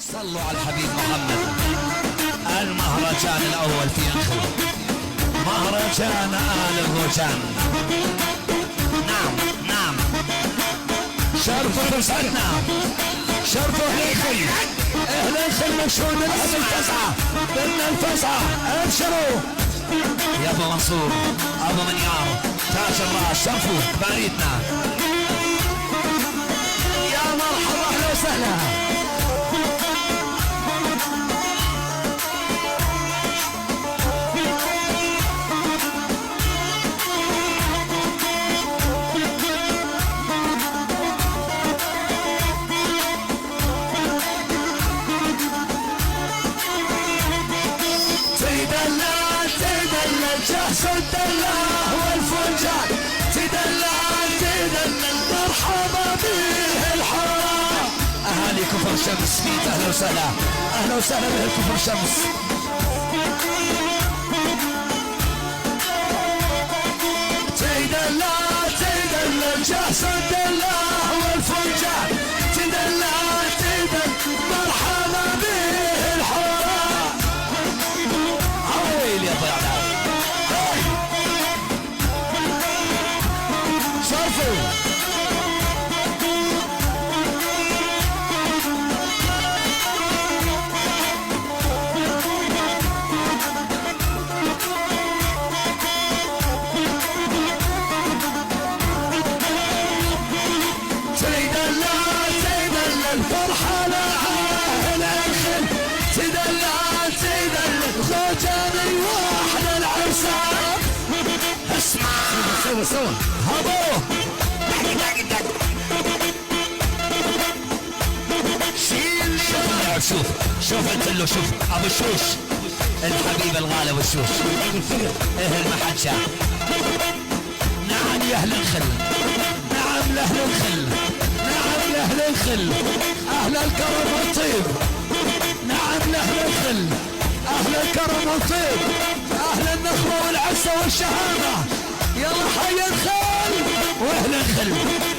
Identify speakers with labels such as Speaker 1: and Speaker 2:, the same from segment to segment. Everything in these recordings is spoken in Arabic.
Speaker 1: صلوا على الحبيب محمد. المهرجان الاول في انخل، مهرجان آل الغوجان. نعم نعم، شرفوا فرصتنا، شرفوا اهل الخل، اهل الخل مشهود لهم الفزعه، بدنا الفزعه، ابشروا يا ابو منصور، ابو منيار، تاج الراس، شرفوا باريتنا. يا مرحبا اهلا وسهلا. جهز الدلاه والفنجان، تدلع تدلع مرحبا به الحرام. اهالي كفر شمس فيك اهلا وسهلا، اهلا وسهلا به كفر شمس. تدلع تدلع جهز الدلاه والفنجان، تدلع تدلع مرحبا به الحرام. عويل يا ضيعنا شرفوا. تدلع تدلع الفرحة لعاهل الخل، تدلع تدلع غوجاني واحد العرسان. اسمع سوا سوا هبو شيل شوف شوف انت له، شوف ابو الشوش الحبيب الغالي والشوش. اهل المحجة. نعم يا اهل الخل، نعم لاهل الخل، نعم لاهل الخل، اهل الكرم والطيب. نعم لاهل الخل، اهل الكرم والطيب، اهل النخوة والعزة والشهامة. يلا حي الخل واهل الخل،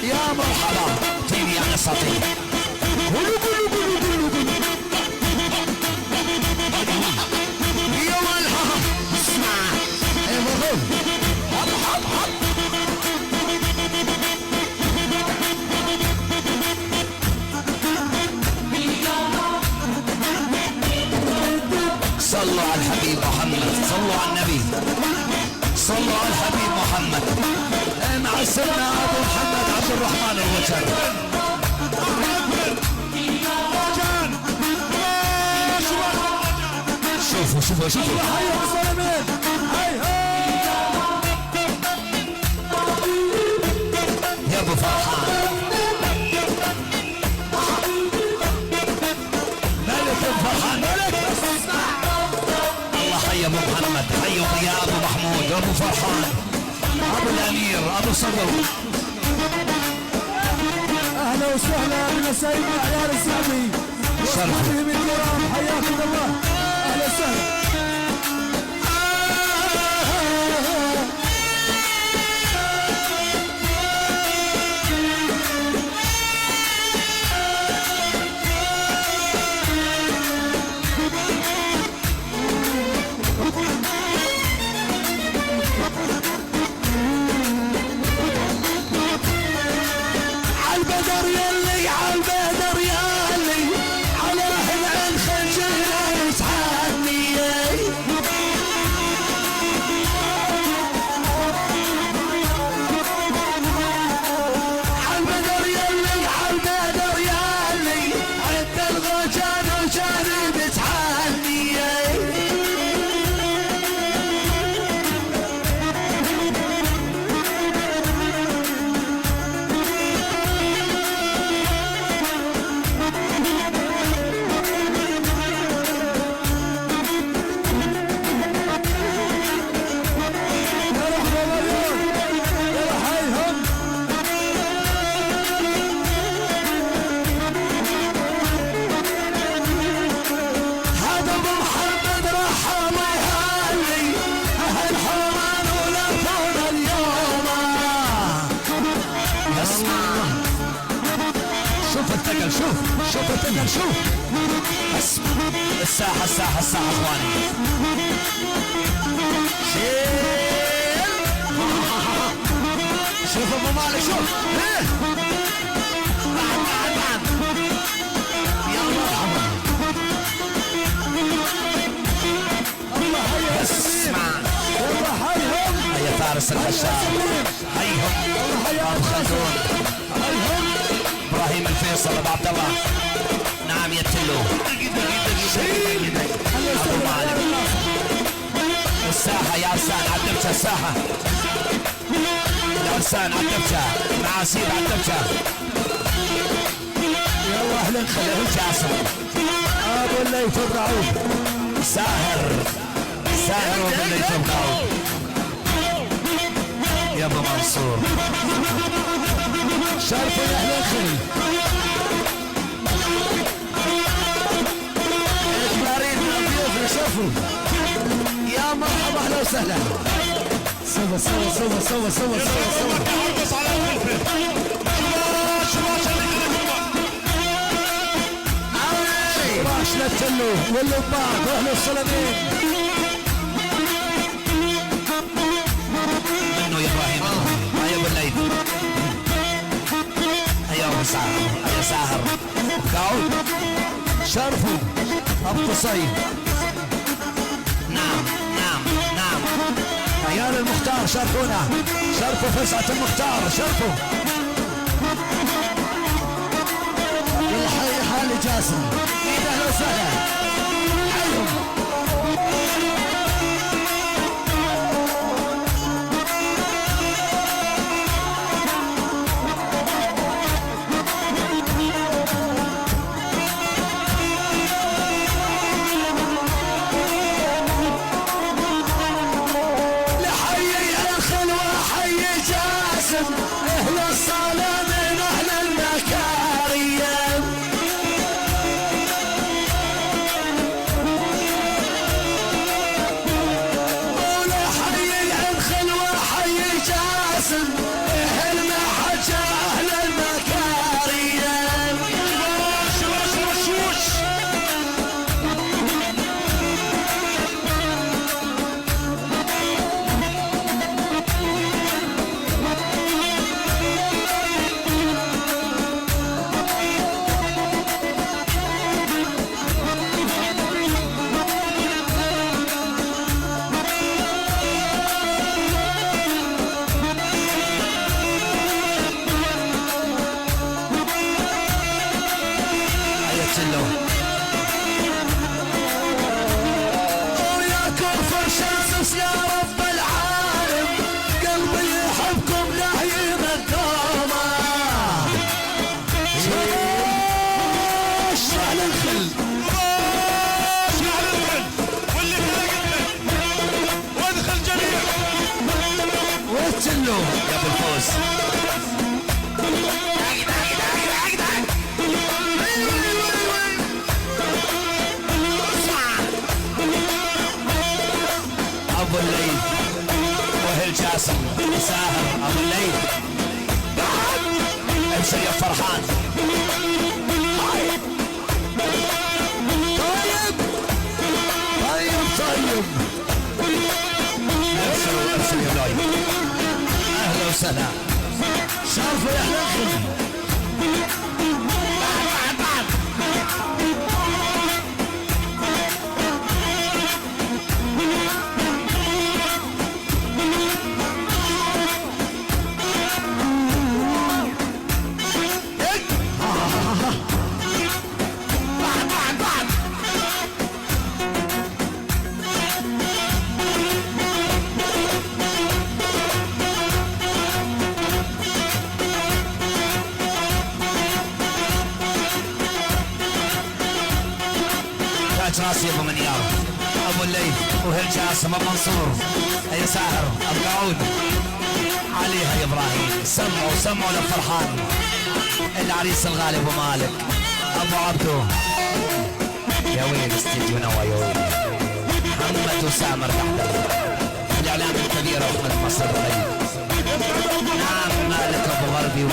Speaker 1: يا مرحبا. طيب يا نصاطي قولوا قولوا قولوا قولوا قولوا يا والها. اسمع يا مرحب حب حب حب. صلوا على الحبيب محمد، صلوا على النبي، صلوا على الحبيب محمد. مع سيدنا ابو محمد عبد الرحمن الوجر. شوفوا شوفوا شوفوا يا ابو فرحان ملك فرحان ملك. الله حي ابو محمد، حي يا ابو محمود ابو فرحان ابو الامير ابو صدر.
Speaker 2: اهلا وسهلا بمساء الاعيار الاسلامي واصحابهم الكرام، حياكم الله، اهلا وسهلا.
Speaker 1: عالبدر يلي عالبدر يلي على اهل الخنجر يسحبني. عالبدر يلي عالبدر يلي عند الغجان وجانب تحني. شوف الثقل، شوف الثقل، شوف الساحة الساحة الساحة اخواني. شيل شوف ابو مالك شوف. بعد بعد بعد يا مرحبا.
Speaker 2: الله حي
Speaker 1: اسمع
Speaker 2: والله حيهم.
Speaker 1: هيا فارس الخشاب هيهم.
Speaker 2: الله حي
Speaker 1: ابو خلدون
Speaker 2: حيهم.
Speaker 1: ابراهيم الفيصل ابو عبد الله. نعم يا تلو. ابو مالك الساحة يا عرسان عالدبشة الساحة. يا عرسان عالدبشة مع سيد عالدبشة.
Speaker 2: يلا اهلا
Speaker 1: خليه جاسم.
Speaker 2: ابو الليث ابراهيم.
Speaker 1: ساهر ساهر ابو الليث ابراهيم. يا ابو منصور
Speaker 2: شرفوا يا اهل الخل.
Speaker 1: اجبارين من ضيوفنا شوفوا. يا مرحبا اهلا وسهلا.
Speaker 2: سوا سوا سوا سوا سوا سوا سوا.
Speaker 3: ارقص على الفلفل. شباش
Speaker 2: راش للتلو واللباط واهل السلمين.
Speaker 1: منو يا ابراهيم. هيا ابو الليث. هيا ابو ساهر. هيا ساهر كاود.
Speaker 2: شرفوا ابو قصي.
Speaker 1: نعم نعم نعم.
Speaker 2: عيال المختار شرفونا. شرفوا فزعة المختار شرفوا. الحي حالي جاسم. اهلا وسهلا. حيهم.
Speaker 1: اهل الصلاة من اهل المكارم. ولا حي العنخل وحي جاسم اهل محجة اهل المكارم. وياكم فرشاصص يا رب العالم. قلبي يحبكم لا يمدوما.
Speaker 2: شعل الخل.
Speaker 3: شعل الخل واللي خلق وادخل جميع.
Speaker 2: وتلو
Speaker 1: يا ابو الفوز. ابو الليث وهل جاسم ساهر. ابو الليث ابشر يا فرحان.
Speaker 2: طيب طيب طيب.
Speaker 1: ابشروا ابشروا يا بلاي. اهلا وسهلا.
Speaker 2: شرفوا يا اهل الخل.
Speaker 1: تاج راسي ابو منيار. ابو الليث وهل جاسم ابو منصور. هيا ساهر ابو داود. عليها يا ابراهيم. سمعوا سمعوا للفرحان. العريس الغالي ابو مالك. ابو عبدو. يا ويل استديو نوا يا ويل. محمد وسامر تحت الاعلام الكبير احمد مصر الغريب. نعم مالك ابو غربي.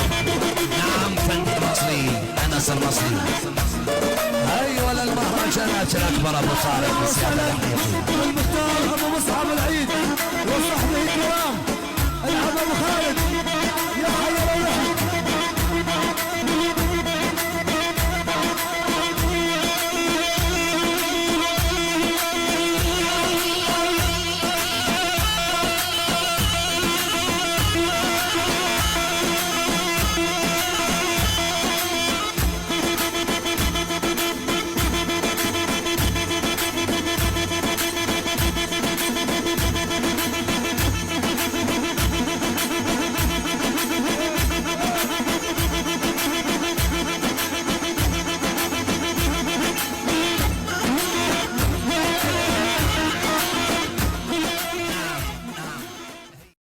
Speaker 1: نعم فندق مصري انس المصري.
Speaker 2: هاي ولا
Speaker 1: جنات الاكبر ابو طارق
Speaker 2: وسهلا بالمختار ابو مصعب العيد وصحبه الكرام العب ابو خالد يا حي